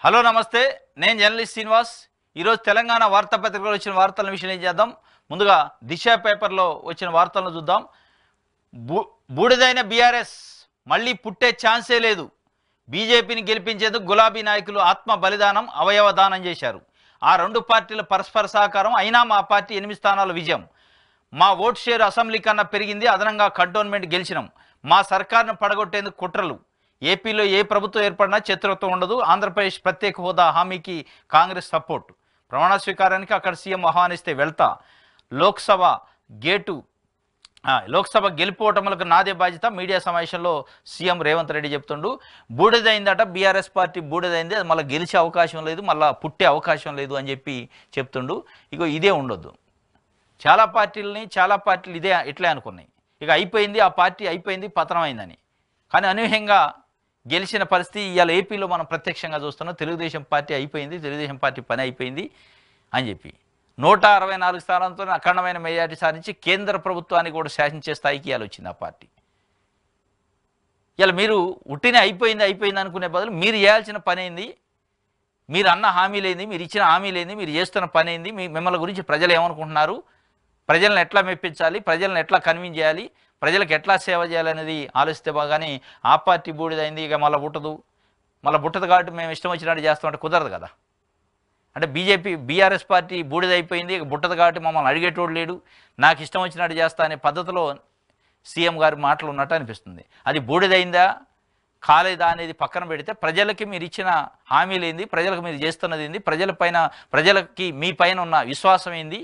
Hello నమస్తే, నేను journalist Srinivas. ఈరోజు తెలంగాణ వార్తాపత్రికలో వచ్చిన వార్తలను విశ్లేషణ చేద్దాం. ముందుగా దిశ పేపర్లో వచ్చిన వార్తలను చూద్దాం. బూడిదైన బీఆర్ఎస్ మళ్ళీ పుట్టే ఛాన్సే లేదు. బీజేపీని గెలిపించేందుకు గులాబీ నాయకులు ఆత్మ బలిదానం, అవయవ దానం చేశారు. ఆ రెండు పార్టీల పరస్పర సహకారం అయినా మా పార్టీ 8 స్థానాల విజయం. మా ఓటు షేర్ అసెంబ్లీ కన్నా పెరిగింది, అదనంగా కంటోన్మెంట్ గెలిచినాం. మా సర్కారును పడగొట్టేందుకు కుట్రలు. ఏపీలో ఏ ప్రభుత్వం ఏర్పడినా చతురత్వం ఉండదు. ఆంధ్రప్రదేశ్ ప్రత్యేక హోదా హామీకి కాంగ్రెస్ సపోర్ట్. ప్రమాణ స్వీకారానికి అక్కడ సీఎం ఆహ్వానిస్తే వెళ్తా. లోక్సభ గెలుపోవటములకు నాదే బాధ్యత. మీడియా సమావేశంలో సీఎం రేవంత్ రెడ్డి చెప్తుండు. బూడిదైందట బీఆర్ఎస్ పార్టీ, బూడిదైంది, అది మళ్ళీ గెలిచే అవకాశం లేదు, మళ్ళీ పుట్టే అవకాశం లేదు అని చెప్పి చెప్తుండు. ఇగో ఇదే ఉండొద్దు. చాలా పార్టీలు ఇట్లే అనుకున్నాయి. ఇక అయిపోయింది, ఆ పార్టీ అయిపోయింది, పతనమైందని. కానీ అనూహ్యంగా గెలిచిన పరిస్థితి ఇవాళ ఏపీలో మనం ప్రత్యక్షంగా చూస్తున్నాం. తెలుగుదేశం పార్టీ అయిపోయింది, తెలుగుదేశం పార్టీ పని అయిపోయింది అని చెప్పి 164 స్థానాలతో అఖండమైన మెజార్టీ సాధించి కేంద్ర ప్రభుత్వాన్ని కూడా శాసించే స్థాయికి ఇవాళ వచ్చింది ఆ పార్టీ. ఇలా మీరు ఉట్టినే అయిపోయింది అనుకునే బదులు మీరు చేయాల్సిన పని ఏంది, మీరు అన్న హామీలేంది, మీరు ఇచ్చిన హామీలేంది, మీరు చేస్తున్న పని ఏంది, మిమ్మల్ని గురించి ప్రజలు ఏమనుకుంటున్నారు, ప్రజలను ఎట్లా మెప్పించాలి, ప్రజలను ఎట్లా కన్విన్స్ చేయాలి, ప్రజలకు ఎట్లా సేవ చేయాలనేది ఆలోచిస్తే బాగానే ఆ పార్టీ బూడిదైంది, ఇక మళ్ళీ బుట్టదు కాబట్టి మేము ఇష్టం వచ్చినట్టు చేస్తామంటే కుదరదు కదా. అంటే బీఆర్ఎస్ పార్టీ బూడిదైపోయింది, ఇక బుట్టదు కాబట్టి మమ్మల్ని అడిగేటోడు లేడు, నాకు ఇష్టం వచ్చినట్టు చేస్తా అనే పద్ధతిలో సీఎం గారి మాటలు ఉన్నట్టు అనిపిస్తుంది. అది బూడిదైందా కాలేదా అనేది పక్కన పెడితే ప్రజలకి మీరు ఇచ్చిన హామీలు ఏంది, ప్రజలకు మీరు చేస్తున్నది ఏంది, ప్రజలకి మీ పైన ఉన్న విశ్వాసం ఏంది,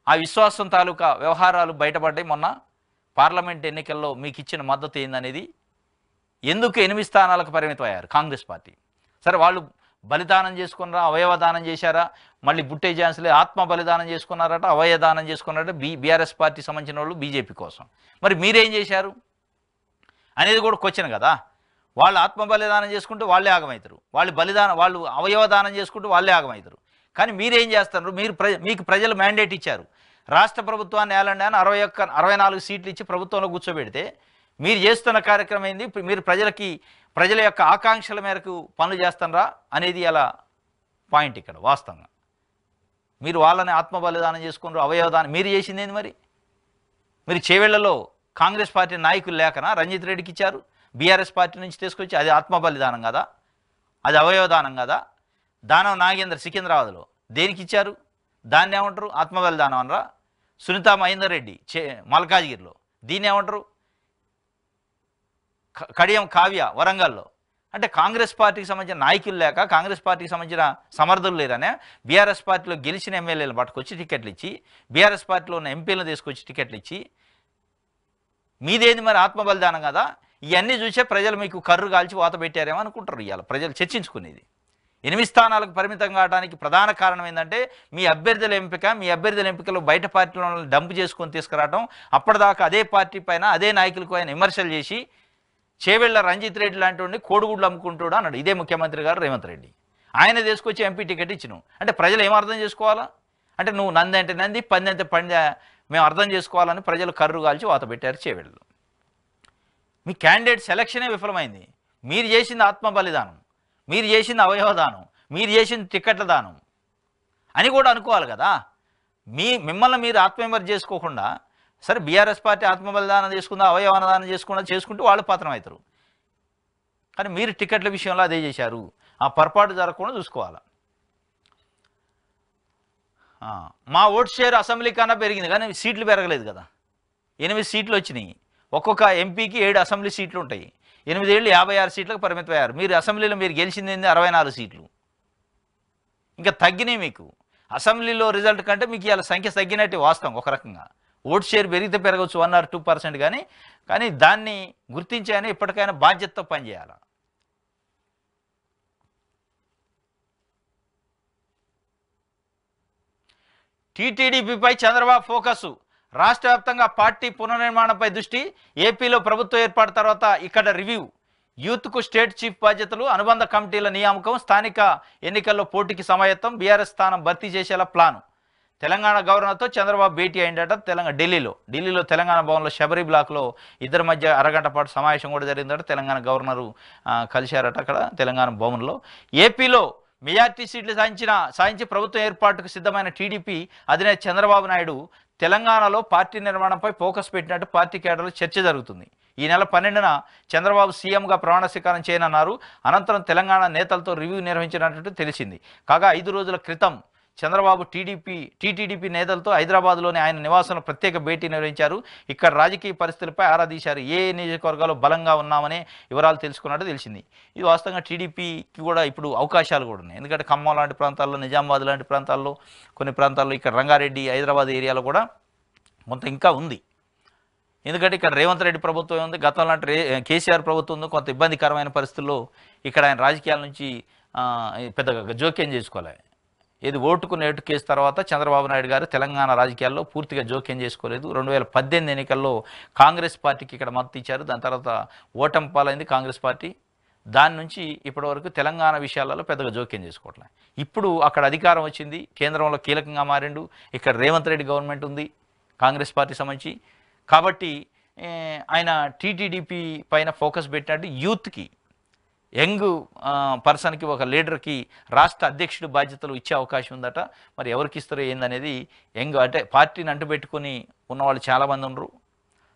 ఆ విశ్వాసం తాలూకా వ్యవహారాలు బయటపడ్డాయి. మొన్న పార్లమెంట్ ఎన్నికల్లో మీకు ఇచ్చిన మద్దతు ఏందనేది, ఎందుకు 8 స్థానాలకు పరిమితం అయ్యారు కాంగ్రెస్ పార్టీ. సరే, వాళ్ళు బలిదానం చేసుకున్నారా, అవయవదానం చేశారా, మళ్ళీ బుట్టే ఛాన్స్లే ఆత్మ బలిదానం చేసుకున్నారట, అవయదానం చేసుకున్నారట బీఆర్ఎస్ పార్టీ సంబంధించిన వాళ్ళు బీజేపీ కోసం. మరి మీరేం చేశారు అనేది కూడా క్వశ్చన్ కదా. వాళ్ళు ఆత్మ బలిదానం చేసుకుంటూ వాళ్ళే ఆగమవుతారు, వాళ్ళు అవయవదానం చేసుకుంటూ వాళ్ళే ఆగమవుతారు. కానీ మీరేం చేస్తారు, మీకు ప్రజలు మ్యాండేట్ ఇచ్చారు, రాష్ట్ర ప్రభుత్వాన్ని ఏలండి అని 64 సీట్లు ఇచ్చి ప్రభుత్వంలో కూర్చోబెడితే మీరు చేస్తున్న కార్యక్రమం ఏంది, మీరు ప్రజల యొక్క ఆకాంక్షల మేరకు పనులు చేస్తారా అనేది అలా పాయింట్ ఇక్కడ. వాస్తవంగా మీరు వాళ్ళని ఆత్మ బలిదానం చేసుకున్నారు, అవయవదానం మీరు చేసింది ఏంది? మరి మీరు చేవెళ్లలో కాంగ్రెస్ పార్టీ నాయకులు లేకనా రంజిత్ రెడ్డికి ఇచ్చారు, బీఆర్ఎస్ పార్టీ నుంచి తీసుకొచ్చి? అది ఆత్మ బలిదానం కదా, అది అవయవదానం కదా. దానం నాగేంద్ర సికింద్రాబాద్లో దేనికి ఇచ్చారు, దాన్ని ఏమంటారు? ఆత్మ బలిదానం అనరా. సునీతా మహేందర్ రెడ్డి మల్కాజ్గిరిలో దీన్ని ఏమంటారు? కడియం కావ్య వరంగల్లో. అంటే కాంగ్రెస్ పార్టీకి సంబంధించిన నాయకులు లేక, కాంగ్రెస్ పార్టీకి సంబంధించిన సమర్థులు లేరనే బీఆర్ఎస్ పార్టీలో గెలిచిన ఎమ్మెల్యేలు పట్టుకొచ్చి టికెట్లు ఇచ్చి, బీఆర్ఎస్ పార్టీలో ఉన్న ఎంపీలను తీసుకొచ్చి టికెట్లు ఇచ్చి, మీదేంది మరి ఆత్మ బలిదానం కదా. ఇవన్నీ చూసే ప్రజలు మీకు కర్రు కాల్చి వాత పెట్టారేమో అనుకుంటారు. ఇవాళ ప్రజలు చర్చించుకునేది 8 స్థానాలకు పరిమితం కావడానికి ప్రధాన కారణం ఏంటంటే మీ అభ్యర్థుల ఎంపికలో బయట పార్టీలను డంప్ చేసుకొని తీసుకురావడం. అప్పటిదాకా అదే పార్టీ పైన, అదే నాయకులకు ఆయన విమర్శలు చేసి చేవెళ్ల రంజిత్ రెడ్డి లాంటి వాడిని కోడిగుడ్లు అమ్ముకుంటాడు అన్నాడు ఇదే ముఖ్యమంత్రి గారు రేవంత్ రెడ్డి. ఆయన తీసుకొచ్చి ఎంపీ టికెట్ ఇచ్చినావు అంటే ప్రజలు ఏం అర్థం చేసుకోవాలా? అంటే నువ్వు నంది అంటే నంది, పంది అంటే పంది మేము అర్థం చేసుకోవాలని ప్రజలు కర్రు కాల్చి వాత పెట్టారు చేవెళ్ళలో. మీ క్యాండిడేట్ సెలక్షనే విఫలమైంది. మీరు చేసింది ఆత్మ బలిదానం, మీరు చేసింది అవయవదానం, మీరు చేసింది టికెట్ల దానం అని కూడా అనుకోవాలి కదా. మిమ్మల్ని మీరు ఆత్మవిమర్శ చేసుకోకుండా, సరే బీఆర్ఎస్ పార్టీ ఆత్మ బలిదానం చేసుకుందా, అవయవదానం చేసుకుంటూ వాళ్ళు పతనం అవుతారు. కానీ మీరు టికెట్ల విషయంలో అదే చేశారు. ఆ పొరపాటు జరగకుండా చూసుకోవాలి. మా ఓటు షేర్ అసెంబ్లీ కన్నా పెరిగింది కానీ సీట్లు పెరగలేదు కదా. 8 సీట్లు వచ్చినాయి. ఒక్కొక్క ఎంపీకి 7 అసెంబ్లీ సీట్లు ఉంటాయి. 8 ఏళ్ళు 56 సీట్లకు పరిమితం అయ్యారు. మీరు అసెంబ్లీలో మీరు గెలిచింది 64 సీట్లు, ఇంకా తగ్గినాయి మీకు. అసెంబ్లీలో రిజల్ట్ కంటే మీకు ఇలా సంఖ్య తగ్గినట్టు వాస్తవం. ఒక రకంగా ఓటు షేర్ పెరిగితే పెరగవచ్చు 1 or 2% కానీ దాన్ని గుర్తించాయని ఇప్పటికైనా బాధ్యతతో పనిచేయాలి. టీటీడీపీపై చంద్రబాబు ఫోకస్. రాష్ట్ర వ్యాప్తంగా పార్టీ పునర్నిర్మాణంపై దృష్టి. ఏపీలో ప్రభుత్వ ఏర్పాటు తర్వాత ఇక్కడ రివ్యూ. యూత్కు స్టేట్ చీఫ్ బాధ్యతలు, అనుబంధ కమిటీల నియామకం, స్థానిక ఎన్నికల్లో పోటీకి సమాయత్తం, బీఆర్ఎస్ స్థానం భర్తీ చేసేలా ప్లాను. తెలంగాణ గవర్నర్తో చంద్రబాబు భేటీ అయిందట ఢిల్లీలో తెలంగాణ భవన్లో శబరి బ్లాక్లో ఇద్దరి మధ్య అరగంట పాటు సమావేశం కూడా జరిగిందట. తెలంగాణ గవర్నరు కలిశారట అక్కడ తెలంగాణ భవన్లో. ఏపీలో మెజార్టీ సీట్లు సాధించి ప్రభుత్వం ఏర్పాటుకు సిద్ధమైన టీడీపీ అధినేత చంద్రబాబు నాయుడు తెలంగాణలో పార్టీ నిర్మాణంపై ఫోకస్ పెట్టినట్టు పార్టీ కేడర్లో చర్చ జరుగుతుంది. ఈ నెల 12న చంద్రబాబు సీఎంగా ప్రమాణ స్వీకారం చేయనున్నారు. అనంతరం తెలంగాణ నేతలతో రివ్యూ నిర్వహించినట్టు తెలిసింది. కాగా 5 రోజుల క్రితం చంద్రబాబు టీటీడీపీ నేతలతో హైదరాబాద్లోని ఆయన నివాసంలో ప్రత్యేక భేటీ నిర్వహించారు. ఇక్కడ రాజకీయ పరిస్థితులపై ఆరా తీశారు. ఏ నియోజకవర్గాల్లో బలంగా ఉన్నామనే వివరాలు తెలుసుకున్నట్టు తెలిసింది. ఇది వాస్తవంగా టీడీపీకి కూడా ఇప్పుడు అవకాశాలు కూడా ఉన్నాయి. ఎందుకంటే ఖమ్మం లాంటి ప్రాంతాల్లో, నిజామాబాద్ లాంటి ప్రాంతాల్లో, కొన్ని ప్రాంతాల్లో, ఇక్కడ రంగారెడ్డి, హైదరాబాద్ ఏరియాలో కూడా కొంత ఇంకా ఉంది. ఎందుకంటే ఇక్కడ రేవంత్ రెడ్డి ప్రభుత్వం ఉంది, గతం లాంటి కేసీఆర్ ప్రభుత్వం ఉంది. కొంత ఇబ్బందికరమైన పరిస్థితుల్లో ఇక్కడ ఆయన రాజకీయాల నుంచి పెద్దగా జోక్యం చేసుకోవాలి. ఇది ఓటుకు నేటు కేసు తర్వాత చంద్రబాబు నాయుడు గారు తెలంగాణ రాజకీయాల్లో పూర్తిగా జోక్యం చేసుకోలేదు. 2018 ఎన్నికల్లో కాంగ్రెస్ పార్టీకి ఇక్కడ మద్దతు ఇచ్చారు. దాని తర్వాత ఓటమి పాలైంది కాంగ్రెస్ పార్టీ. దాని నుంచి ఇప్పటివరకు తెలంగాణ విషయాలలో పెద్దగా జోక్యం చేసుకోవట్లేదు. ఇప్పుడు అక్కడ అధికారం వచ్చింది, కేంద్రంలో కీలకంగా మారిండు. ఇక్కడ రేవంత్ రెడ్డి గవర్నమెంట్ ఉంది కాంగ్రెస్ పార్టీ సంబంధించి. కాబట్టి ఆయన టీటీడీపీ పైన ఫోకస్ పెట్టినట్టు యూత్కి, యంగ్ పర్సన్కి, ఒక లీడర్కి రాష్ట్ర అధ్యక్షుడి బాధ్యతలు ఇచ్చే అవకాశం ఉందట. మరి ఎవరికి ఇస్తారో ఏందనేది, యంగ్ అంటే పార్టీని అంటుపెట్టుకుని ఉన్నవాళ్ళు చాలామంది ఉండరు.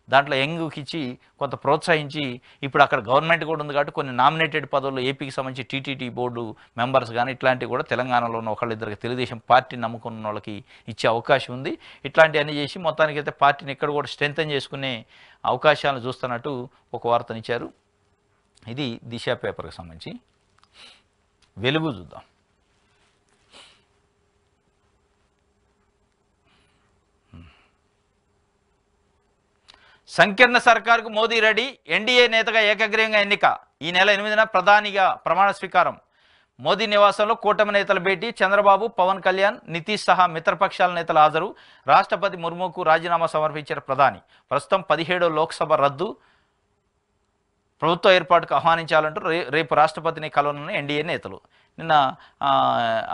దాంట్లో యంగ్కి ఇచ్చి కొంత ప్రోత్సహించి, ఇప్పుడు అక్కడ గవర్నమెంట్ కూడా ఉంది కాబట్టి కొన్ని నామినేటెడ్ పదవుల్లో ఏపీకి సంబంధించి టీటీడీ బోర్డు మెంబర్స్ కానీ ఇట్లాంటివి కూడా తెలంగాణలో ఉన్న ఒకళ్ళిద్దరికి తెలుగుదేశం పార్టీని నమ్ముకున్న వాళ్ళకి ఇచ్చే అవకాశం ఉంది. ఇట్లాంటివన్నీ చేసి మొత్తానికైతే పార్టీని ఎక్కడ కూడా స్ట్రెంథన్ చేసుకునే అవకాశాలను చూస్తున్నట్టు ఒక వార్తనిచ్చారు. ఇది దిశ పేపర్కి సంబంధించి. వెలుగు చూద్దాం. సంకీర్ణ సర్కారుకు మోదీ రెడీ, ఎన్డీఏ నేతగా ఏకగ్రీవంగా ఎన్నిక. ఈ నెల 8న ప్రధానిగా ప్రమాణ స్వీకారం. మోదీ నివాసంలో కూటమి నేతల భేటీ. చంద్రబాబు, పవన్ కళ్యాణ్, నితీష్ సహా మిత్రపక్షాల నేతల హాజరు. రాష్ట్రపతి ముర్ముకు రాజీనామా సమర్పించిన ప్రధాని. ప్రస్తుతం 17వ లోక్సభ రద్దు, ప్రభుత్వ ఏర్పాటుకు ఆహ్వానించాలంటూ రేపు రాష్ట్రపతిని కలవనున్న ఎన్డీఏ నేతలు. నిన్న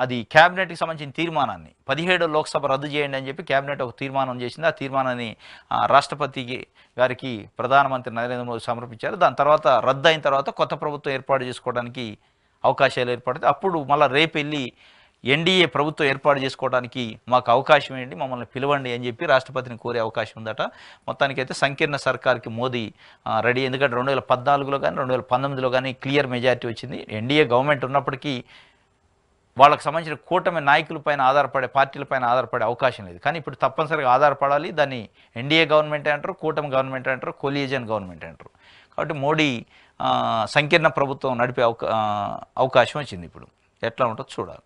అది క్యాబినెట్కి సంబంధించిన తీర్మానాన్ని 17వ లోక్సభ రద్దు చేయండి అని చెప్పి క్యాబినెట్ ఒక తీర్మానం చేసింది. ఆ తీర్మానాన్ని రాష్ట్రపతి గారికి ప్రధానమంత్రి నరేంద్ర మోదీ సమర్పించారు. దాని తర్వాత రద్దు అయిన తర్వాత కొత్త ప్రభుత్వం ఏర్పాటు చేసుకోవడానికి అవకాశాలు ఏర్పడతాయి. అప్పుడు మళ్ళీ రేపు వెళ్ళి ఎన్డీఏ ప్రభుత్వం ఏర్పాటు చేసుకోవడానికి మాకు అవకాశం ఏంటి, మమ్మల్ని పిలవండి అని చెప్పి రాష్ట్రపతిని కోరే అవకాశం ఉందట. మొత్తానికైతే సంకీర్ణ సర్కార్కి మోదీ రెడీ. ఎందుకంటే 2014లో కానీ 2019లో కానీ క్లియర్ మెజారిటీ వచ్చింది. ఎన్డీఏ గవర్నమెంట్ ఉన్నప్పటికీ వాళ్ళకి సంబంధించిన కూటమి నాయకులపైన ఆధారపడే, పార్టీలపైన ఆధారపడే అవకాశం లేదు. కానీ ఇప్పుడు తప్పనిసరిగా ఆధారపడాలి. దాన్ని ఎన్డీఏ గవర్నమెంట్ అంటారు, కూటమి గవర్నమెంట్ అంటారు, కొలియజన్ గవర్నమెంట్ అంటారు. కాబట్టి మోడీ సంకీర్ణ ప్రభుత్వం నడిపే అవకాశం వచ్చింది. ఇప్పుడు ఎట్లా ఉంటుందో చూడాలి.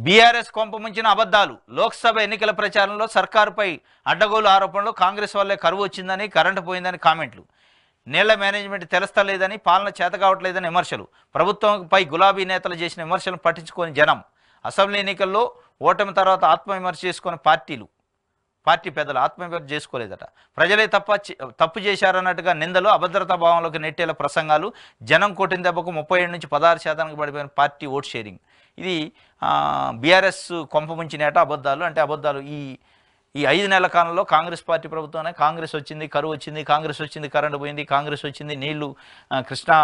బీఆర్ఎస్ కొంపముంచిన అబద్ధాలు. లోక్సభ ఎన్నికల ప్రచారంలో సర్కారుపై అడ్డగోలు ఆరోపణలు. కాంగ్రెస్ వల్లే కరువు వచ్చిందని, కరెంటు పోయిందని కామెంట్లు. నీళ్ల మేనేజ్మెంట్ తెలుస్తలేదని, పాలన చేత కావట్లేదని విమర్శలు. ప్రభుత్వంపై గులాబీ నేతలు చేసిన విమర్శలను పట్టించుకొని జనం. అసెంబ్లీ ఎన్నికల్లో ఓటమి తర్వాత ఆత్మవిమర్శ చేసుకుని పార్టీ పెద్దలు ఆత్మవిమర్శ చేసుకోలేదట. ప్రజలే తప్పు చేశారన్నట్టుగా నిందలు, అభద్రతా భావంలోకి నెట్టేల ప్రసంగాలు. జనం కొట్టిన దెబ్బకు 37 నుంచి 16% పడిపోయిన పార్టీ ఓట్ షేరింగ్. ఇది బీఆర్ఎస్ కొంపముంచినేట అబద్ధాలు. అంటే అబద్ధాలు. ఈ 5 నెలల కాలంలో కాంగ్రెస్ పార్టీ ప్రభుత్వమే కాంగ్రెస్ వచ్చింది, కరువు వచ్చింది, కాంగ్రెస్ వచ్చింది, కరెంటు పోయింది, కాంగ్రెస్ వచ్చింది, కృష్ణా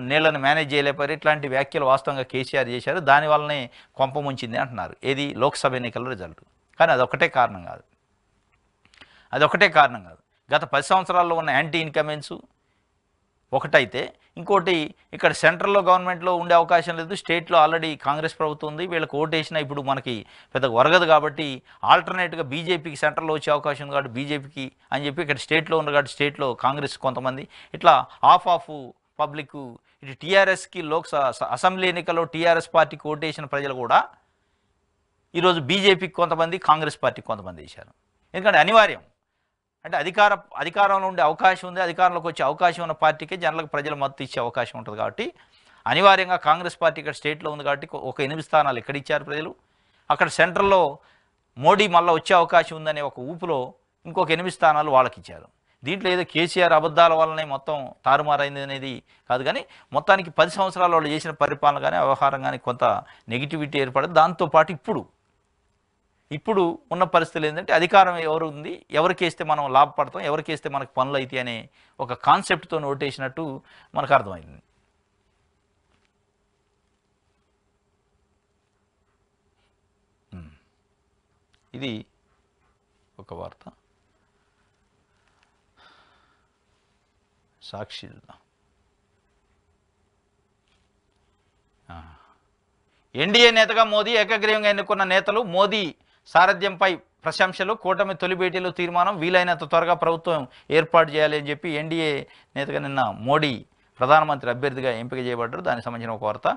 నీళ్లను మేనేజ్ చేయలేకపోయారు. ఇట్లాంటి వ్యాఖ్యలు వాస్తవంగా కేసీఆర్ చేశారు. దానివల్లనే కొంపముంచింది అంటున్నారు. ఏది లోక్సభ ఎన్నికల రిజల్ట్. కానీ అదొకటే కారణం కాదు. గత 10 సంవత్సరాల్లో ఉన్న యాంటీ ఇన్కమెన్స్ ఒకటైతే, ఇంకోటి ఇక్కడ సెంట్రల్లో గవర్నమెంట్లో ఉండే అవకాశం లేదు. స్టేట్లో ఆల్రెడీ కాంగ్రెస్ ప్రభుత్వం ఉంది. వీళ్ళకి ఓటేసినా ఇప్పుడు మనకి పెద్దగా ఒరగదు. కాబట్టి ఆల్టర్నేట్గా బీజేపీకి సెంట్రల్లో వచ్చే అవకాశం ఉంది కాబట్టి బీజేపీకి అని చెప్పి ఇక్కడ స్టేట్లో ఉంది కాబట్టి స్టేట్లో కాంగ్రెస్ కొంతమంది, ఇట్లా ఆఫ్ పబ్లిక్ ఇటు టీఆర్ఎస్కి అసెంబ్లీ ఎన్నికల్లో టీఆర్ఎస్ పార్టీకి ఓటేసిన ప్రజలు కూడా ఈరోజు బీజేపీకి కొంతమంది, కాంగ్రెస్ పార్టీకి కొంతమంది వేశారు. ఎందుకంటే అనివార్యం. అంటే అధికారంలో ఉండే అవకాశం ఉంది, అధికారంలోకి వచ్చే అవకాశం ఉన్న పార్టీకే జనాలకు ప్రజలు మద్దతు ఇచ్చే అవకాశం ఉంటుంది. కాబట్టి అనివార్యంగా కాంగ్రెస్ పార్టీ ఇక్కడ స్టేట్లో ఉంది కాబట్టి ఒక 8 స్థానాలు ఎక్కడ ఇచ్చారు ప్రజలు. అక్కడ సెంట్రల్లో మోడీ మళ్ళీ వచ్చే అవకాశం ఉందనే ఒక ఊపులో ఇంకొక 8 స్థానాలు వాళ్ళకి ఇచ్చారు. దీంట్లో ఏదో కేసీఆర్ అబద్ధాల వల్లనే మొత్తం తారుమారైంది అనేది కాదు, కానీ మొత్తానికి 10 సంవత్సరాలు వాళ్ళు చేసిన పరిపాలన కానీ వ్యవహారం కానీ కొంత నెగిటివిటీ ఏర్పడదు. దాంతోపాటు ఇప్పుడు ఉన్న పరిస్థితులు ఏంటంటే అధికారం ఎవరు ఉంది, ఎవరికి వేస్తే మనం లాభపడతాం, ఎవరికి వేస్తే మనకు పనులు అవుతాయి అనే ఒక కాన్సెప్ట్తో ఓటేసినట్టు మనకు అర్థమైంది. ఇది ఒక వార్త. సాక్షి చూద్దాం. ఎన్డీఏ నేతగా మోదీ, ఏకగ్రీవంగా ఎన్నుకున్న నేతలు మోదీ సారథ్యంపై ప్రశంసలు, కూటమి తొలి భేటీలో తీర్మానం, వీలైనంత త్వరగా ప్రభుత్వం ఏర్పాటు చేయాలి అని చెప్పి ఎన్డీఏ నేతగా నిన్న మోడీ ప్రధానమంత్రి అభ్యర్థిగా ఎంపిక చేయబడ్డారు. దానికి సంబంధించిన ఒక వార్త.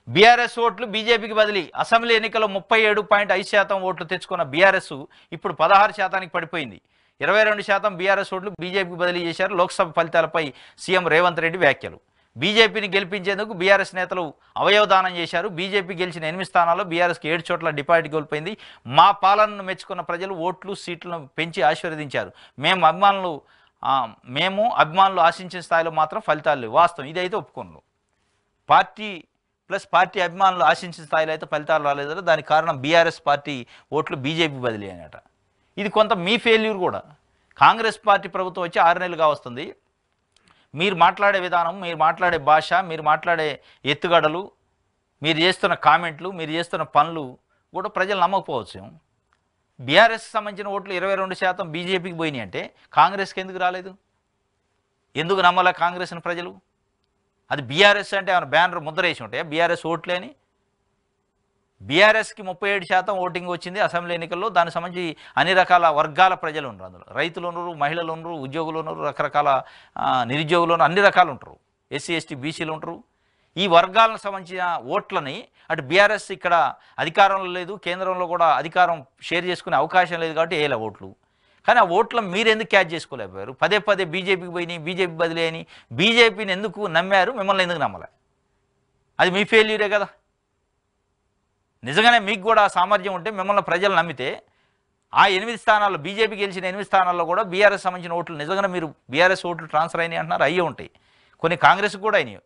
బీఆర్ఎస్ ఓట్లు బీజేపీకి బదిలీ. అసెంబ్లీ ఎన్నికల్లో 37.5% ఓట్లు తెచ్చుకున్న బీఆర్ఎస్ ఇప్పుడు 16% పడిపోయింది. 22% బీఆర్ఎస్ ఓట్లు బీజేపీకి బదిలీ చేశారు. లోక్సభ ఫలితాలపై సీఎం రేవంత్ రెడ్డి వ్యాఖ్యలు. బీజేపీని గెలిపించేందుకు బీఆర్ఎస్ నేతలు అవయవదానం చేశారు. బీజేపీ గెలిచిన 8 స్థానాల్లో బీఆర్ఎస్కి 7 చోట్ల డిపాజిట్ కోల్పోయింది. మా పాలనను మెచ్చుకున్న ప్రజలు ఓట్లు సీట్లను పెంచి ఆశీర్వదించారు. మేము అభిమానులు ఆశించిన స్థాయిలో మాత్రం ఫలితాలు లేవు. వాస్తవం, ఇదైతే ఒప్పుకోను. పార్టీ అభిమానులు ఆశించిన స్థాయిలో అయితే ఫలితాలు రాలేదు. దానికి కారణం బీఆర్ఎస్ పార్టీ ఓట్లు బీజేపీ బదిలీ అనట. ఇది కొంత మీ ఫెయిల్యూర్ కూడా. కాంగ్రెస్ పార్టీ ప్రభుత్వం వచ్చి 6 నెలలుగా వస్తుంది. మీరు మాట్లాడే విధానం, మీరు మాట్లాడే భాష, మీరు మాట్లాడే ఎత్తుగడలు, మీరు చేస్తున్న కామెంట్లు, మీరు చేస్తున్న పనులు కూడా ప్రజలు నమ్మకపోవచ్చు. బీఆర్ఎస్కి సంబంధించిన ఓట్లు 22% బీజేపీకి పోయినాయి అంటే కాంగ్రెస్కి ఎందుకు రాలేదు? ఎందుకు నమ్మలే కాంగ్రెస్ని ప్రజలు? అది బీఆర్ఎస్ అంటే ఏమైనా బ్యానర్ ముద్ర వేసి ఉంటాయా బీఆర్ఎస్ ఓట్లేని? బీఆర్ఎస్కి 37% ఓటింగ్ వచ్చింది అసెంబ్లీ ఎన్నికల్లో. దానికి సంబంధించి అన్ని రకాల వర్గాల ప్రజలు ఉన్నారు. అందులో రైతులు ఉన్నారు, మహిళలు ఉన్నారు, ఉద్యోగులు ఉన్నారు, రకరకాల నిరుద్యోగులు ఉన్నారు, అన్ని రకాలు ఉంటారు. ఎస్సీ ఎస్టీ బీసీలు ఉంటారు. ఈ వర్గాలకు సంబంధించిన ఓట్లని అటు బీఆర్ఎస్ ఇక్కడ అధికారంలో లేదు, కేంద్రంలో కూడా అధికారం షేర్ చేసుకునే అవకాశం లేదు కాబట్టి వేయలే ఓట్లు. కానీ ఆ ఓట్లను మీరు ఎందుకు క్యాచ్ చేసుకోలేకపోయారు? పదే బీజేపీకి పోయినాయి, బీజేపీ బదిలీ అని. బీజేపీని ఎందుకు నమ్మారు, మిమ్మల్ని ఎందుకు నమ్మలే? అది మీ ఫెయిల్యూరే కదా. నిజంగానే మీకు కూడా సామర్థ్యం ఉంటే మిమ్మల్ని ప్రజలు నమ్మితే ఆ 8 స్థానాల్లో, బీజేపీ గెలిచిన 8 స్థానాల్లో కూడా బీఆర్ఎస్ సంబంధించిన ఓట్లు నిజంగా మీరు బీఆర్ఎస్ ఓట్లు ట్రాన్స్ఫర్ అయినాయి అంటున్నారు, అయ్యే ఉంటాయి. కొన్ని కాంగ్రెస్కి కూడా అయినాయి.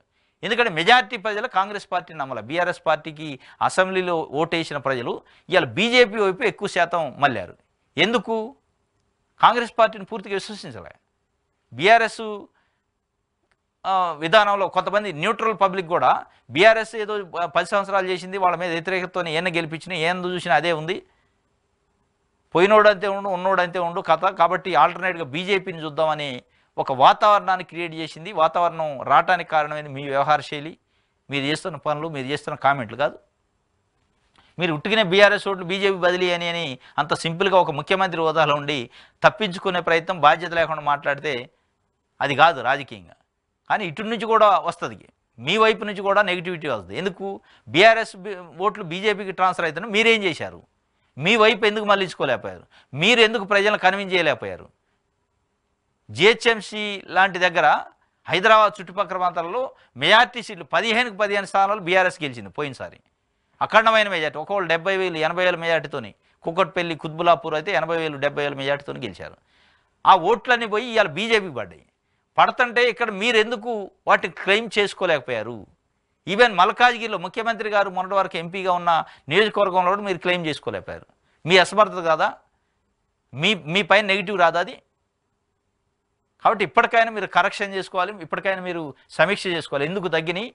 ఎందుకంటే మెజార్టీ ప్రజలు కాంగ్రెస్ పార్టీని నమ్మలే. బీఆర్ఎస్ పార్టీకి అసెంబ్లీలో ఓటేసిన ప్రజలు ఇవాళ బీజేపీ వైపు ఎక్కువ శాతం మళ్ళారు. ఎందుకు? కాంగ్రెస్ పార్టీని పూర్తిగా విశ్వసించలే. బీఆర్ఎస్ విధానంలో కొంతమంది న్యూట్రల్ పబ్లిక్ కూడా బీఆర్ఎస్ ఏదో 10 సంవత్సరాలు చేసింది, వాళ్ళ మీద వ్యతిరేకతతో ఏం గెలిపించినా ఏందో చూసినా అదే ఉంది, పోయినోడు అంతే ఉండు, ఉన్నోడు అంతే ఉండు కథ. కాబట్టి ఆల్టర్నేట్గా బీజేపీని చూద్దామని ఒక వాతావరణాన్ని క్రియేట్ చేసింది. వాతావరణం రావటానికి కారణమైంది మీ వ్యవహార శైలి, మీరు చేస్తున్న పనులు, మీరు చేస్తున్న కామెంట్లు కాదు. మీరు ఉట్టిగానే బీఆర్ఎస్ ఓట్లు బీజేపీ బదిలీ అని అంత సింపుల్గా ఒక ముఖ్యమంత్రి హోదాలో ఉండి తప్పించుకునే ప్రయత్నం, బాధ్యత లేకుండా మాట్లాడితే అది కాదు రాజకీయంగా. కానీ ఇటు నుంచి కూడా వస్తుంది, మీ వైపు నుంచి కూడా నెగిటివిటీ వస్తుంది. ఎందుకు? బీఆర్ఎస్ ఓట్లు బీజేపీకి ట్రాన్స్ఫర్ అవుతున్నా మీరేం చేశారు? మీ వైపు ఎందుకు మళ్ళించుకోలేకపోయారు? మీరు ఎందుకు ప్రజలను కన్విన్స్ చేయలేకపోయారు? జిహెచ్ఎంసీ లాంటి దగ్గర హైదరాబాద్ చుట్టుపక్కల ప్రాంతాలలో మెజార్టీ సీట్లు 15కి 15 స్థానాలు బీఆర్ఎస్ గెలిచింది పోయినసారి. అఖండమైన మెజార్టీ, ఒకవేళ 70,000 80,000 మెజార్టీతోని. కుక్కట్పల్లి, కుత్బులాపూర్ అయితే 80,000 70,000 మెజార్టీతో గెలిచారు. ఆ ఓట్లన్నీ పోయి ఇవాళ బీజేపీకి పడ్డాయి. పడుతుంటే ఇక్కడ మీరు ఎందుకు వాటిని క్లెయిమ్ చేసుకోలేకపోయారు? ఈవెన్ మల్కాజ్గిరిలో ముఖ్యమంత్రి గారు మొన్నటి వరకు ఎంపీగా ఉన్న నియోజకవర్గంలో కూడా మీరు క్లెయిమ్ చేసుకోలేకపోయారు. మీ అసమర్థత కాదా? మీ పైన నెగిటివ్ రాదా అది? కాబట్టి ఇప్పటికైనా మీరు కరెక్షన్ చేసుకోవాలి, ఇప్పటికైనా మీరు సమీక్ష చేసుకోవాలి. ఎందుకు తగ్గినాయి?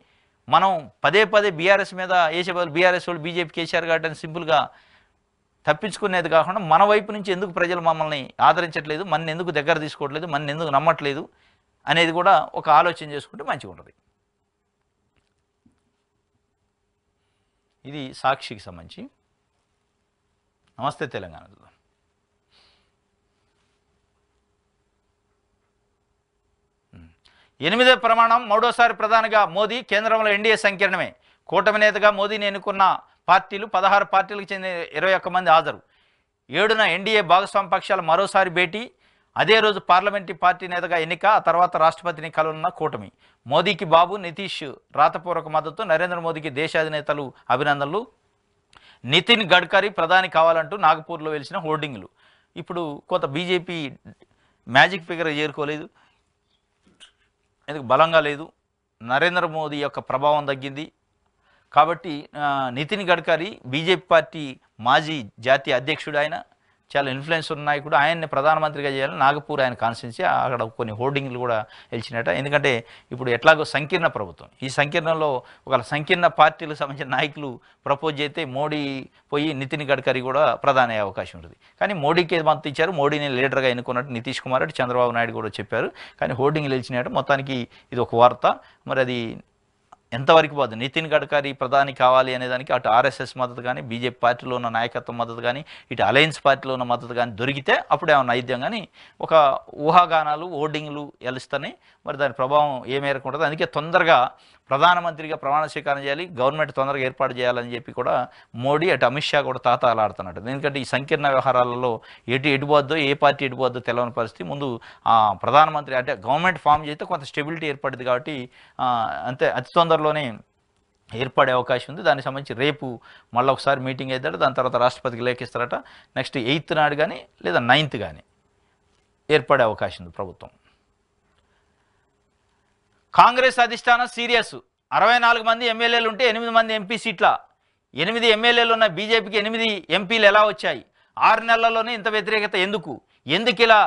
మనం పదే బీఆర్ఎస్ మీద వేసే బదులు బీఆర్ఎస్ వాళ్ళు బీజేపీకి వేసారు కాబట్టి సింపుల్గా తప్పించుకునేది కాకుండా మన వైపు నుంచి ఎందుకు ప్రజలు మమ్మల్ని ఆదరించట్లేదు, మన ఎందుకు దగ్గర తీసుకోవట్లేదు, మన ఎందుకు నమ్మట్లేదు అనేది కూడా ఒక ఆలోచన చేసుకుంటే మంచిగా ఉంటుంది. ఇది సాక్షికి సంబంధించి. నమస్తే తెలంగాణలో 8వ ప్రమాణం, మూడోసారి ప్రధానిగా మోదీ, కేంద్రంలో ఎన్డీఏ సంకీర్ణమే. కూటమి నేతగా మోదీని ఎన్నుకున్న పార్టీలు 16 పార్టీలకు చెందిన 21 మంది హాజరు. 7న ఎన్డీఏ భాగస్వామ్య పక్షాల మరోసారి భేటీ. అదే రోజు పార్లమెంటరీ పార్టీ నేతగా ఎన్నిక, ఆ తర్వాత రాష్ట్రపతిని కలవనున్న కూటమి. మోదీకి బాబు, నితీష్ రాతపూర్వక మద్దతు, నరేంద్ర మోదీకి దేశాధినేతలు అభినందనలు. నితిన్ గడ్కరీ ప్రధాని కావాలంటూ నాగపూర్లో వెలిసిన హోర్డింగ్లు. ఇప్పుడు కొంత బీజేపీ మ్యాజిక్ ఫిగర్ చేరుకోలేదు, ఎందుకు బలంగా లేదు, నరేంద్ర మోదీ యొక్క ప్రభావం తగ్గింది. కాబట్టి నితిన్ గడ్కరీ బీజేపీ పార్టీ మాజీ జాతీయ అధ్యక్షుడు, ఆయన చాలా ఇన్ఫ్లుయెన్స్ ఉన్న నాయకుడు, ఆయన్ని ప్రధానమంత్రిగా చేయాలని నాగపూర్ ఆయన కాన్స్టిట్యున్సీ, అక్కడ కొన్ని హోర్డింగ్లు కూడా గెలిచినట. ఎందుకంటే ఇప్పుడు ఎట్లాగో సంకీర్ణ ప్రభుత్వం, ఈ సంకీర్ణంలో ఒక సంకీర్ణ పార్టీలకు సంబంధించిన నాయకులు ప్రపోజ్ చేస్తే మోడీ పోయి నితిన్ గడ్కరీ కూడా ప్రధాని అయ్యే అవకాశం ఉంటుంది. కానీ మోడీకి మద్దతు ఇచ్చారు, మోడీని లీడర్గా ఎన్నుకున్నట్టు నితీష్ కుమార్ రెడ్డి, చంద్రబాబు నాయుడు కూడా చెప్పారు. కానీ హోర్డింగ్లు గెలిచినట్టు మొత్తానికి ఇది ఒక వార్త. మరి అది ఎంతవరకు పోదు, నితిన్ గడ్కరీ ప్రధాని కావాలి అనేదానికి అటు ఆర్ఎస్ఎస్ మద్దతు కానీ, బీజేపీ పార్టీలో ఉన్న నాయకత్వం మద్దతు కానీ, ఇటు అలయన్స్ పార్టీలో ఉన్న మద్దతు కానీ దొరికితే అప్పుడు ఏమన్నా నైద్యం. కానీ ఒక ఊహాగానాలు ఓటింగ్లు గెలుస్తాయి, మరి దాని ప్రభావం ఏ మేరకు ఉంటుంది. అందుకే తొందరగా ప్రధానమంత్రిగా ప్రమాణ స్వీకారం చేయాలి, గవర్నమెంట్ తొందరగా ఏర్పాటు చేయాలని చెప్పి కూడా మోడీ అటు అమిత్ షా కూడా తాతాలాడుతున్నట్టు. ఎందుకంటే ఈ సంకీర్ణ వ్యవహారాలలో ఎటుపోద్దో, ఏ పార్టీ ఎటుపోద్దో తెలియని పరిస్థితి. ముందు ప్రధానమంత్రి అంటే గవర్నమెంట్ ఫామ్ చేస్తే కొంత స్టెబిలిటీ ఏర్పడింది కాబట్టి అంతే అతి తొందరలోనే ఏర్పడే అవకాశం ఉంది. దానికి సంబంధించి రేపు మళ్ళీ ఒకసారి మీటింగ్ అవుతాడు, దాని తర్వాత రాష్ట్రపతికి లేఖిస్తారట. నెక్స్ట్ 8th నాడు కానీ లేదా 9th కానీ ఏర్పడే అవకాశం ఉంది ప్రభుత్వం. కాంగ్రెస్ అధిష్టానం సీరియస్, 64 మంది ఎమ్మెల్యేలు ఉంటే 8 మంది ఎంపీ సీట్ల, 8 ఎమ్మెల్యేలు ఉన్న బీజేపీకి 8 ఎంపీలు ఎలా వచ్చాయి? 6 నెలల్లోనే ఇంత వ్యతిరేకత ఎందుకు ఇలా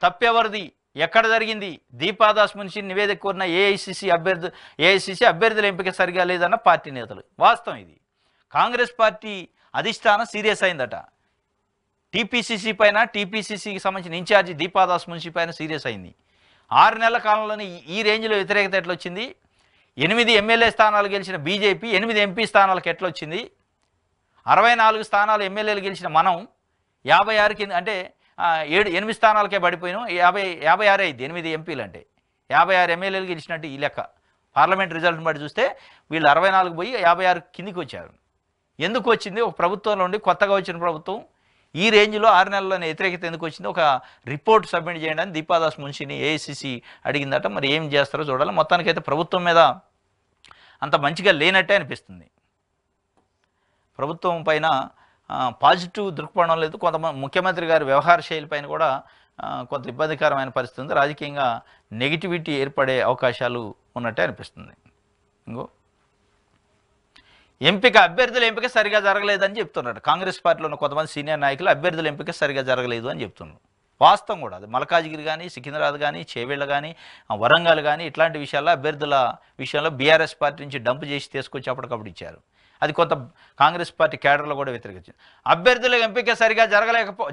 తప్పెవరిది, ఎక్కడ జరిగింది? దీపాదాస్ మున్షి నివేదిక కోరిన ఏఐసిసి అభ్యర్థుల ఎంపిక సరిగా లేదన్న పార్టీ నేతలు. వాస్తవం ఇది. కాంగ్రెస్ పార్టీ అధిష్టానం సీరియస్ అయిందట. టీపీసీసీ పైన, టీపీసీసీకి సంబంధించిన ఇన్ఛార్జి దీపాదాస్ మున్షి పైన సీరియస్ అయింది. 6 నెలల కాలంలోనే ఈ రేంజ్లో వ్యతిరేకత ఎట్లొచ్చింది? 8 ఎమ్మెల్యే స్థానాలు గెలిచిన బీజేపీ 8 ఎంపీ స్థానాలకు ఎట్లొచ్చింది? 64 స్థానాలు ఎమ్మెల్యేలు గెలిచిన మనం 56 కింద అంటే 8 స్థానాలకే పడిపోయినాం. 56 అయింది 8 ఎంపీలు అంటే 56 ఎమ్మెల్యేలు గెలిచినట్టు ఈ లెక్క. పార్లమెంట్ రిజల్ట్ని బట్టి చూస్తే వీళ్ళు 64 పోయి 56 కిందికి వచ్చారు. ఎందుకు వచ్చింది? ఒక ప్రభుత్వంలో ఉండి కొత్తగా వచ్చిన ప్రభుత్వం ఈ రేంజ్లో 6 నెలల్లోనే వ్యతిరేకత ఎందుకు వచ్చింది? ఒక రిపోర్ట్ సబ్మిట్ చేయండి అని దీపాదాస్ మున్షిని ఏఐసిసి అడిగిందట. మరి ఏం చేస్తారో చూడాలి. మొత్తానికైతే ప్రభుత్వం మీద అంత మంచిగా లేనట్టే అనిపిస్తుంది. ప్రభుత్వం పైన పాజిటివ్ దృక్పథం లేదు. కొంతమంది ముఖ్యమంత్రి గారి వ్యవహార శైలి పైన కూడా కొంత ఇబ్బందికరమైన పరిస్థితి ఉంది. రాజకీయంగా నెగిటివిటీ ఏర్పడే అవకాశాలు ఉన్నట్టే అనిపిస్తుంది. ఇంకో అభ్యర్థుల ఎంపిక సరిగా జరగలేదని చెప్తున్నారు. కాంగ్రెస్ పార్టీలో ఉన్న కొంతమంది సీనియర్ నాయకులు అభ్యర్థుల ఎంపిక సరిగా జరగలేదు అని చెప్తున్నారు. వాస్తవం కూడా అది. మల్కాజ్గిరి కానీ, సికింద్రాబాద్ కానీ, చేవెళ్ళ కానీ, వరంగల్ కానీ ఇట్లాంటి విషయాల్లో అభ్యర్థుల విషయంలో బీఆర్ఎస్ పార్టీ నుంచి డంప్ చేసి తీసుకొచ్చి అప్పటికప్పుడు ఇచ్చారు. అది కొంత కాంగ్రెస్ పార్టీ కేడర్లో కూడా వ్యతిరేకించింది. అభ్యర్థుల ఎంపిక సరిగా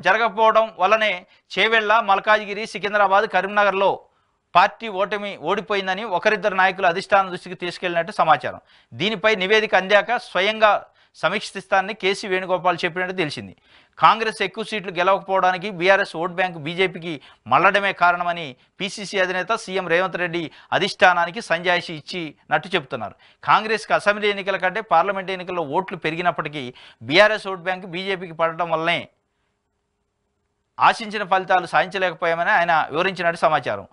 జరగకపోవడం వల్లనే చేవెళ్ళ, మల్కాజ్గిరి, సికింద్రాబాద్, కరీంనగర్లో పార్టీ ఓడిపోయిందని ఒకరిద్దరు నాయకులు అధిష్టానం దృష్టికి తీసుకెళ్లినట్టు సమాచారం. దీనిపై నివేదిక అందాక స్వయంగా సమీక్షిస్తానని కేసీ వేణుగోపాల్ చెప్పినట్టు తెలిసింది. కాంగ్రెస్ ఎక్కువ సీట్లు గెలవకపోవడానికి బీఆర్ఎస్ ఓట్ బ్యాంకు బీజేపీకి మళ్లడమే కారణమని పీసీసీ అధినేత సీఎం రేవంత్ రెడ్డి అధిష్టానానికి సంజాయిషి ఇచ్చినట్టు చెబుతున్నారు. కాంగ్రెస్కి అసెంబ్లీ ఎన్నికల కంటే పార్లమెంట్ ఎన్నికల్లో ఓట్లు పెరిగినప్పటికీ బీఆర్ఎస్ ఓట్ బ్యాంకు బీజేపీకి పడటం వల్లనే ఆశించిన ఫలితాలు సాధించలేకపోయామని ఆయన వివరించినట్టు సమాచారం.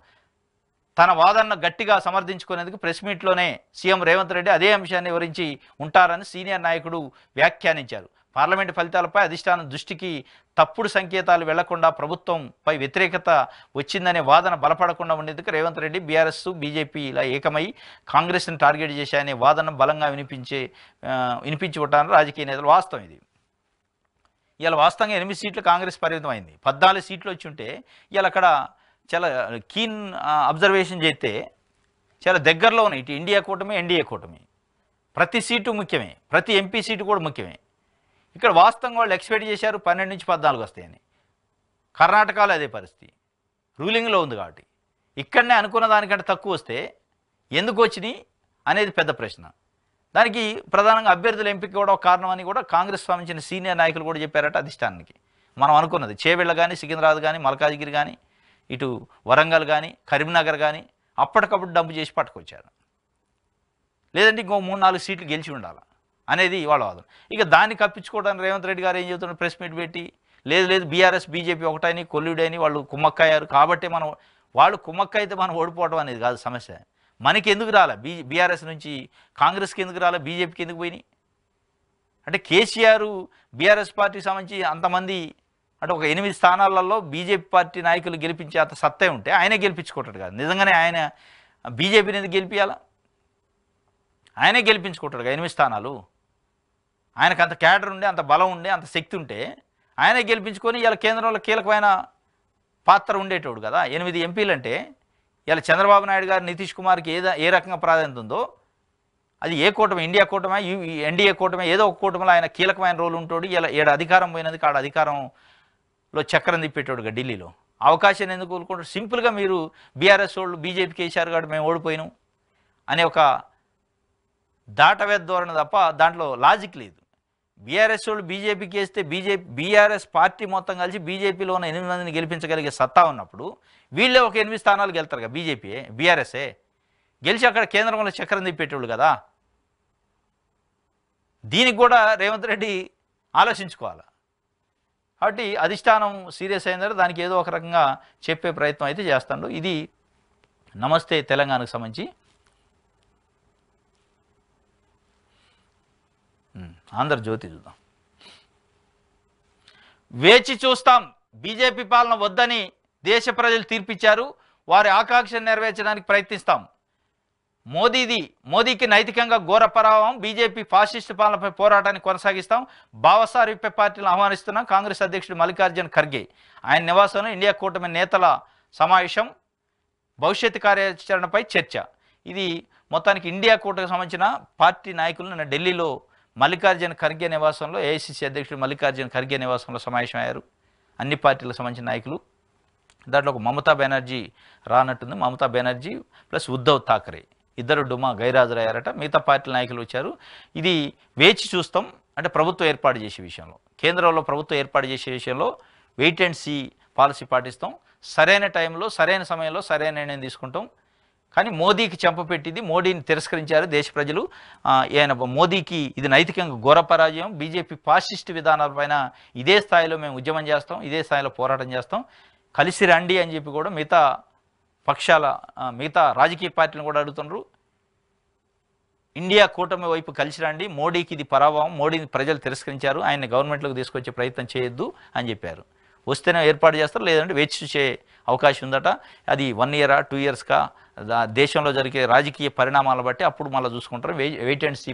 తన వాదనను గట్టిగా సమర్థించుకునేందుకు ప్రెస్ మీట్లోనే సీఎం రేవంత్ రెడ్డి అదే అంశాన్ని వివరించి ఉంటారని సీనియర్ నాయకుడు వ్యాఖ్యానించారు. పార్లమెంటు ఫలితాలపై అధిష్టానం దృష్టికి తప్పుడు సంకేతాలు వెళ్లకుండా ప్రభుత్వంపై వ్యతిరేకత వచ్చిందనే వాదన బలపడకుండా ఉండేందుకు రేవంత్ రెడ్డి బీఆర్ఎస్, బీజేపీ ఇలా ఏకమై కాంగ్రెస్ని టార్గెట్ చేశాయనే వాదన బలంగా వినిపించి ఉంటారని రాజకీయ నేతలు. వాస్తవం ఇది. ఇలా వాస్తవంగా 8 సీట్లు కాంగ్రెస్ పరిమితం అయింది. 14 సీట్లు వచ్చి ఉంటే ఇలా అక్కడ చాలా కీన్ అబ్జర్వేషన్ చేస్తే చాలా దగ్గరలో ఉన్నాయి. ఇటు ఇండియా కూటమి, ఎన్డీఏ కూటమి. ప్రతి సీటు ముఖ్యమే, ప్రతి ఎంపీ సీటు కూడా ముఖ్యమే. ఇక్కడ వాస్తవంగా వాళ్ళు ఎక్స్పెక్ట్ చేశారు 12 నుంచి 14 వస్తాయని. కర్ణాటకలో అదే పరిస్థితి, రూలింగ్లో ఉంది కాబట్టి. ఇక్కడనే అనుకున్న దానికంటే తక్కువ వస్తే ఎందుకు వచ్చినాయి అనేది పెద్ద ప్రశ్న. దానికి ప్రధానంగా అభ్యర్థుల ఎంపిక కూడా ఒక కారణం అని కూడా కాంగ్రెస్ సంబంధించిన సీనియర్ నాయకులు కూడా చెప్పారట అధిష్టానానికి. మనం అనుకున్నది చేవెళ్ళ కానీ, సికింద్రాబాద్ కానీ, మల్కాజ్గిరి కానీ, ఇటు వరంగల్ కానీ, కరీంనగర్ కానీ అప్పటికప్పుడు డంపు చేసి పట్టుకొచ్చారు. లేదంటే ఇంకో 3-4 సీట్లు గెలిచి ఉండాలి అనేది వాళ్ళ వాదన. ఇక దాన్ని కప్పించుకోవడానికి రేవంత్ రెడ్డి గారు ఏం చెబుతున్నారు? ప్రెస్ మీట్ పెట్టి లేదు బీఆర్ఎస్, బీజేపీ ఒకటని కొల్లుడని వాళ్ళు కుమ్మక్కయ్యారు కాబట్టి వాళ్ళు కుమ్మక్కయితే మనం ఓడిపోవడం అనేది కాదు సమస్య. మనకి ఎందుకు రాలే? బీఆర్ఎస్ నుంచి కాంగ్రెస్కి ఎందుకు రాలే? బీజేపీకి ఎందుకు పోయినాయి? అంటే కేసీఆర్ బీఆర్ఎస్ పార్టీకి సంబంధించి అంతమంది అంటే ఒక 8 స్థానాలలో బీజేపీ పార్టీ నాయకులు గెలిపించే అంత సత్తే ఉంటే ఆయనే గెలిపించుకుంటాడు కదా. నిజంగానే ఆయన బీజేపీని ఎందుకు గెలిపించాలా? ఆయనే గెలిపించుకుంటాడు 8 స్థానాలు. ఆయనకు అంత క్యాడర్ ఉండే, అంత బలం ఉండే, అంత శక్తి ఉంటే ఆయనే గెలిపించుకొని ఇలా కేంద్రంలో కీలకమైన పాత్ర ఉండేటోడు కదా. 8 ఎంపీలు అంటే ఇలా చంద్రబాబు నాయుడు గారు, నితీష్ కుమార్కి ఏ రకంగా ప్రాధాన్యత ఉందో, అది ఏ కూటమి, ఇండియా కూటమి, ఎన్డీఏ కూటమి, ఏదో ఒక కూటమిలో ఆయన కీలకమైన రోల్ ఉంటాడు. ఇలా ఏడు అధికారం పోయినది కాడ అధికారంలో చక్రం తిప్పేటోడుగా ఢిల్లీలో. అవకాశాన్ని ఎందుకు కోరుకుంటారు? సింపుల్గా మీరు బీఆర్ఎస్ వాళ్ళు బీజేపీకి వేశారు కాబట్టి మేము ఓడిపోయినాం అనే ఒక దాటవేద ధోరణి తప్ప దాంట్లో లాజిక్ లేదు. బీఆర్ఎస్ వాళ్ళు బీజేపీకి వేస్తే బీఆర్ఎస్ పార్టీ మొత్తం కలిసి బీజేపీలో ఉన్న 8 మందిని గెలిపించగలిగే సత్తా ఉన్నప్పుడు వీళ్ళే ఒక 8 స్థానాలు గెలుతారు కదా. బీఆర్ఎస్ఏ గెలిచి అక్కడ కేంద్రంలో చక్రం తిప్పేటోళ్ళు కదా. దీనికి కూడా రేవంత్ రెడ్డి ఆలోచించుకోవాలి. కాబట్టి అధిష్టానం సీరియస్ అయిందంటే దానికి ఏదో ఒక రకంగా చెప్పే ప్రయత్నం అయితే చేస్తాడు. ఇది నమస్తే తెలంగాణకు సంబంధించి. ఆంధ్రజ్యోతి చూద్దాం. వేచి చూస్తాం, బీజేపీ పాలన వద్దని దేశ ప్రజలు తీర్పిచ్చారు, వారి ఆకాంక్షను నెరవేర్చడానికి ప్రయత్నిస్తాం. మోదీకి నైతికంగా ఘోర పరాభవం, బీజేపీ ఫాసిస్టు పాలనపై పోరాటాన్ని కొనసాగిస్తాం, భావసారూప్య పార్టీలను ఆహ్వానిస్తున్నాం. కాంగ్రెస్ అధ్యక్షుడు మల్లికార్జున్ ఖర్గే ఆయన నివాసంలో ఇండియా కూటమి నేతల సమావేశం, భవిష్యత్తు కార్యాచరణపై చర్చ. ఇది మొత్తానికి ఇండియా కూటమికి సంబంధించిన పార్టీ నాయకులు నిన్న ఢిల్లీలో మల్లికార్జున్ ఖర్గే నివాసంలో, ఏఐసిసి అధ్యక్షుడు మల్లికార్జున్ ఖర్గే నివాసంలో సమావేశమయ్యారు అన్ని పార్టీలకు సంబంధించిన నాయకులు. దాంట్లో ఒక మమతా బెనర్జీ రానట్టుంది. మమతా బెనర్జీ ప్లస్ ఉద్ధవ్ ఠాకరే ఇద్దరు డుమా గైరాజరయ్యారట. మిగతా పార్టీ నాయకులు వచ్చారు. ఇది వేచి చూస్తాం అంటే ప్రభుత్వం ఏర్పాటు చేసే విషయంలో, కేంద్రంలో ప్రభుత్వం ఏర్పాటు చేసే విషయంలో వెయిట్ అండ్ సీ పాలసీ పాటిస్తాం. సరైన టైంలో సరైన సమయంలో సరైన నిర్ణయం తీసుకుంటాం. కానీ మోదీకి చెంపపెట్టింది, మోడీని తిరస్కరించారు దేశ ప్రజలు. మోదీకి ఇది నైతికంగా ఘోర పరాజయం. బీజేపీ ఫాసిస్ట్ విధానాలపైన ఇదే స్థాయిలో మేము ఉద్యమం చేస్తాం, ఇదే స్థాయిలో పోరాటం చేస్తాం, కలిసి రండి అని చెప్పి కూడా మిగతా రాజకీయ పార్టీలను కూడా అడుగుతున్నారు. ఇండియా కూటమి వైపు కలిసి రండి, మోడీకి ఇది పరాభవం, మోడీని ప్రజలు తిరస్కరించారు, ఆయన్ని గవర్నమెంట్లోకి తీసుకొచ్చే ప్రయత్నం చేయొద్దు అని చెప్పారు. వస్తేనే ఏర్పాటు చేస్తారు, లేదంటే వేచి చూసే అవకాశం ఉందట. అది 1 ఇయరా 2 ఇయర్స్కా దేశంలో జరిగే రాజకీయ పరిణామాలను బట్టి అప్పుడు మళ్ళీ చూసుకుంటారు. వెయిట్ అండ్ సీ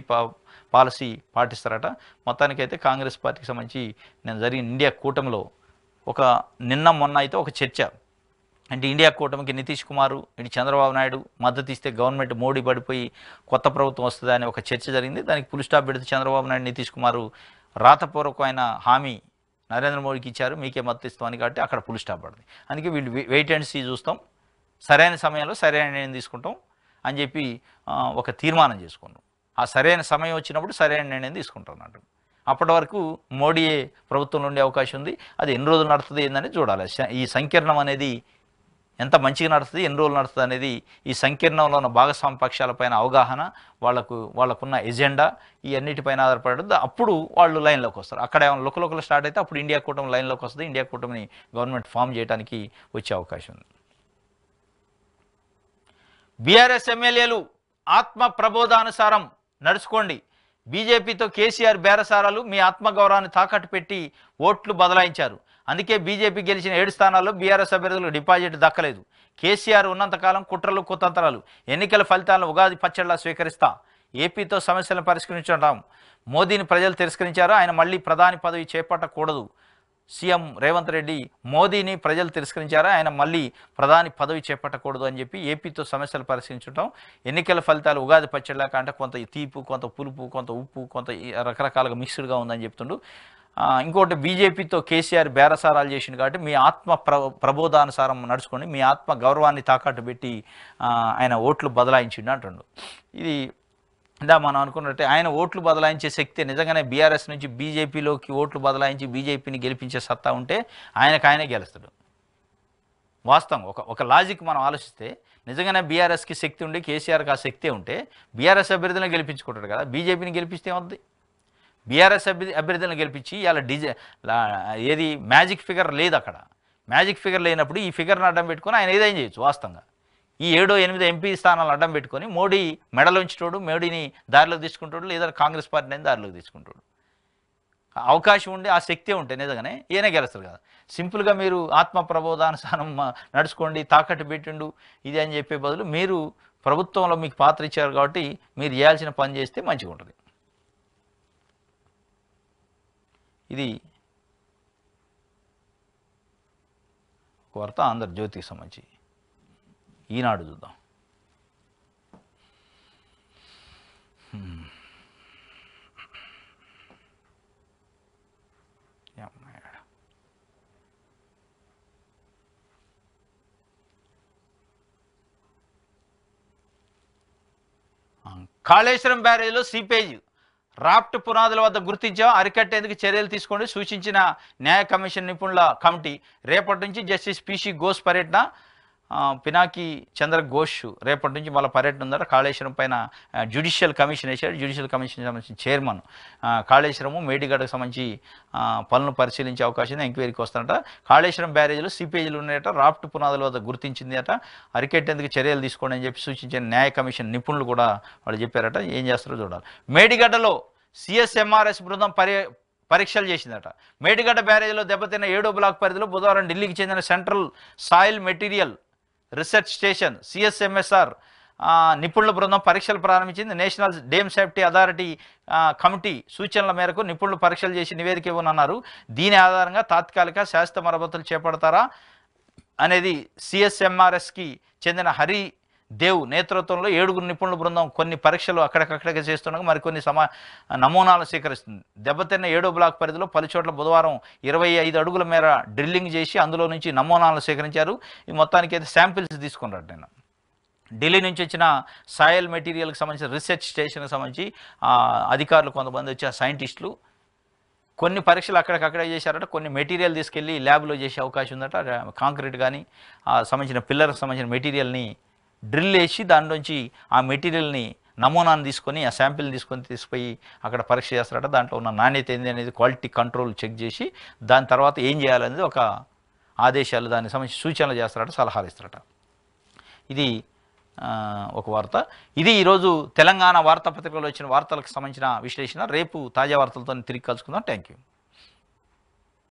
పాలసీ పాటిస్తారట. మొత్తానికైతే కాంగ్రెస్ పార్టీకి సంబంధించి నేను జరిగిన ఇండియా కూటమిలో నిన్న మొన్న అయితే ఒక చర్చ. అంటే ఇండియా కూటమికి నితీష్ కుమార్, ఇటు చంద్రబాబు నాయుడు మద్దతు ఇస్తే గవర్నమెంట్ మోడీ పడిపోయి కొత్త ప్రభుత్వం వస్తుంది అనే ఒక చర్చ జరిగింది. దానికి ఫుల్ స్టాప్ పెడితే చంద్రబాబు నాయుడు, నితీష్ కుమార్ రాతపూర్వకమైన హామీ నరేంద్ర మోడీకి ఇచ్చారు, మీకే మద్దతు ఇస్తామని. కాబట్టి అక్కడ ఫుల్ స్టాప్ పడింది. అందుకే వీళ్ళు వెయిట్ అండ్ సీ చూస్తాం, సరైన సమయంలో సరైన నిర్ణయం తీసుకుంటాం అని చెప్పి ఒక తీర్మానం చేసుకున్నాం. ఆ సరైన సమయం వచ్చినప్పుడు సరైన నిర్ణయం తీసుకుంటాం అన్నట్టు. అప్పటి వరకు మోడీయే ప్రభుత్వంలో ఉండే అవకాశం ఉంది. అది ఎన్ని రోజులు నడుస్తుంది ఏందని చూడాలి. ఈ సంకీర్ణం అనేది ఎంత మంచిగా నడుస్తుంది, ఎన్ని రోజులు నడుస్తుంది అనేది ఈ సంకీర్ణంలో ఉన్న భాగస్వామ్య పక్షాలపైన అవగాహన, వాళ్ళకున్న ఎజెండా, ఈ అన్నిటిపైన ఆధారపడి అప్పుడు వాళ్ళు లైన్లోకి వస్తారు. అక్కడ ఏమైనా లుకలుకలు స్టార్ట్ అయితే అప్పుడు ఇండియా కూటమి లైన్లోకి వస్తుంది. ఇండియా కూటమిని గవర్నమెంట్ ఫామ్ చేయడానికి వచ్చే అవకాశం ఉంది. బీఆర్ఎస్ ఎమ్మెల్యేలు ఆత్మ ప్రబోధానుసారం నడుచుకోండి, బీజేపీతో కేసీఆర్ బేరసారాలు మీ ఆత్మగౌరవాన్ని తాకట్టు పెట్టి ఓట్లు బదలాయించారు. అందుకే బీజేపీ గెలిచిన 7 స్థానాల్లో బీఆర్ఎస్ అభ్యర్థులకు డిపాజిట్ దక్కలేదు. కేసీఆర్ ఉన్నంతకాలం కుట్రలు కుతంత్రాలు, ఎన్నికల ఫలితాలను ఉగాది పచ్చడిలా స్వీకరిస్తా, ఏపీతో సమస్యలను పరిష్కరించడం. మోదీని ప్రజలు తిరస్కరించారు, ఆయన మళ్ళీ ప్రధాని పదవి చేపట్టకూడదు. సీఎం రేవంత్ రెడ్డి మోదీని ప్రజలు తిరస్కరించారా, ఆయన మళ్ళీ ప్రధాని పదవి చేపట్టకూడదు అని చెప్పి ఏపీతో సమస్యలు పరిశీలించడం. ఎన్నికల ఫలితాలు ఉగాది పచ్చడిలా అంటే కొంత తీపి, కొంత పులుపు, కొంత ఉప్పు, కొంత రకరకాలుగా మిక్స్డ్గా ఉందని చెప్తుండు. ఇంకోటి బీజేపీతో కేసీఆర్ బేరసారాలు చేసిండు కాబట్టి మీ ఆత్మ ప్రబోధానుసారం నడుచుకోండి, మీ ఆత్మ గౌరవాన్ని తాకట్టు పెట్టి ఆయన ఓట్లు బదలాయించిండు అంటుండు. ఇది మనం అనుకున్నట్టే ఆయన ఓట్లు బదలాయించే శక్తి నిజంగానే బీఆర్ఎస్ నుంచి బీజేపీలోకి ఓట్లు బదలాయించి బీజేపీని గెలిపించే సత్తా ఉంటే ఆయనే గెలుస్తాడు. వాస్తవం ఒక లాజిక్ మనం ఆలోచిస్తే నిజంగానే బీఆర్ఎస్కి శక్తి ఉండి కేసీఆర్కి ఆ శక్తే ఉంటే బీఆర్ఎస్ అభ్యర్థులను గెలిపించుకుంటాడు కదా. బీజేపీని గెలిపిస్తే ఏమవుతుంది? బీఆర్ఎస్ అభ్యర్థులను గెలిపించి ఇలా ఏది మ్యాజిక్ ఫిగర్ లేదు అక్కడ. మ్యాజిక్ ఫిగర్ లేనప్పుడు ఈ ఫిగర్ని అడ్డం పెట్టుకొని ఆయన ఏదైనా చేయొచ్చు. వాస్తవంగా ఈ 7-8 ఎంపీ స్థానాలను అడ్డం పెట్టుకొని మోడీ మెడలో ఉంచుతాడు, మోడీని దారిలోకి తీసుకుంటాడు, లేదా కాంగ్రెస్ పార్టీని దారిలోకి తీసుకుంటాడు. అవకాశం ఉండి ఆ శక్తి ఉంటే నిజంగానే ఈయనే గెలుస్తారు కదా. సింపుల్గా మీరు ఆత్మ ప్రబోధానుసారం నడుచుకోండి, తాకట్టు పెట్టిండు ఇది అని చెప్పే బదులు మీరు ప్రభుత్వంలో మీకు పాత్ర ఇచ్చారు కాబట్టి మీరు చేయాల్సిన పని చేస్తే మంచిగా ఉంటుంది. ఇది ఒక వార్త ఆంధ్రజ్యోతికి సంబంధించి. ఈనాడు చూద్దాం. కాళేశ్వరం బ్యారేజ్లో సీపేజ్ రాఫ్ట్ పునాదుల వద్ద గుర్తించాం, అరికట్టేందుకు చర్యలు తీసుకోండి సూచించిన న్యాయ కమిషన్ నిపుణుల కమిటీ. రేపటి నుంచి జస్టిస్ పిసి ఘోష్ పర్యటన, పినాకి చంద్ర ఘోష్ రేపటి నుంచి మళ్ళీ పర్యటన ఉందట. కాళేశ్వరం పైన జ్యుడిషియల్ కమిషన్ వేశాడు. జ్యుడిషియల్ కమిషన్ సంబంధించిన చైర్మన్ కాళేశ్వరము మేడిగడ్డకు సంబంధించి పనులను పరిశీలించే అవకాశం ఉంది, ఎంక్వైరీకి వస్తారట. కాళేశ్వరం బ్యారేజ్లో సీపేజీలు ఉన్నాయట, రాఫ్ట్ పునాదుల వద్ద గుర్తించింది అట, అరికెట్టేందుకు చర్యలు తీసుకోండి అని చెప్పి సూచించిన న్యాయ కమిషన్ నిపుణులు కూడా వాళ్ళు చెప్పారట. ఏం చేస్తారో చూడాలి. మేడిగడ్డలో సిఎస్ఎంఆర్ఎస్ బృందం పరీక్షలు చేసిందట. మేడిగడ్డ బ్యారేజ్లో దెబ్బతిన్న 7వ బ్లాక్ పరిధిలో బుధవారం ఢిల్లీకి చెందిన central soil material research station CSMSR నిపుణుల బృందం పరీక్షలు ప్రారంభించింది. National dam safety authority committee సూచనల మేరకు నిపుణులు పరీక్షలు చేసి నివేదిక ఇవ్వనున్నారు. దీని ఆధారంగా తాత్కాలిక శాశ్వత మరమ్మతులు చేపడతారా అనేది సిఎస్ఎంఆర్ఎస్కి చెందిన హరి దేవ్ నేతృత్వంలో 7గురు నిపుణుల బృందం కొన్ని పరీక్షలు అక్కడికక్కడికి చేస్తుండగా మరికొన్ని నమూనాలు స్వీకరిస్తుంది. దెబ్బతిన్న 7వ బ్లాక్ పరిధిలో పలుచోట్ల బుధవారం 25 అడుగుల మేర డ్రిల్లింగ్ చేసి అందులో నుంచి నమూనాలు సేకరించారు. ఈ మొత్తానికి అయితే శాంపిల్స్ తీసుకున్నాడు. నేను ఢిల్లీ నుంచి వచ్చిన సాయిల్ మెటీరియల్కి సంబంధించిన రీసెర్చ్ స్టేషన్కి సంబంధించి అధికారులు కొంతమంది వచ్చి సైంటిస్టులు కొన్ని పరీక్షలు అక్కడికక్కడే చేశారట. కొన్ని మెటీరియల్ తీసుకెళ్ళి ల్యాబ్లో చేసే అవకాశం ఉందట. కాంక్రీట్ కానీ సంబంధించిన పిల్లర్కి సంబంధించిన మెటీరియల్ని డ్రిల్ వేసి దానిలోంచి ఆ మెటీరియల్ని నమూనాను తీసుకొని ఆ శాంపిల్ తీసుకుపోయి అక్కడ పరీక్ష చేస్తారట. దాంట్లో ఉన్న నాణ్యత ఏంది అనేది క్వాలిటీ కంట్రోల్ చెక్ చేసి దాని తర్వాత ఏం చేయాలనేది ఒక ఆదేశాలు దానికి సంబంధించి సూచనలు చేస్తారట, సలహాలు ఇస్తారట. ఇది ఒక వార్త. ఇది ఈరోజు తెలంగాణ వార్తాపత్రికలో వచ్చిన వార్తలకు సంబంధించిన విశ్లేషణ. రేపు తాజా వార్తలతో తిరిగి కలుసుకుందాం. Thank you.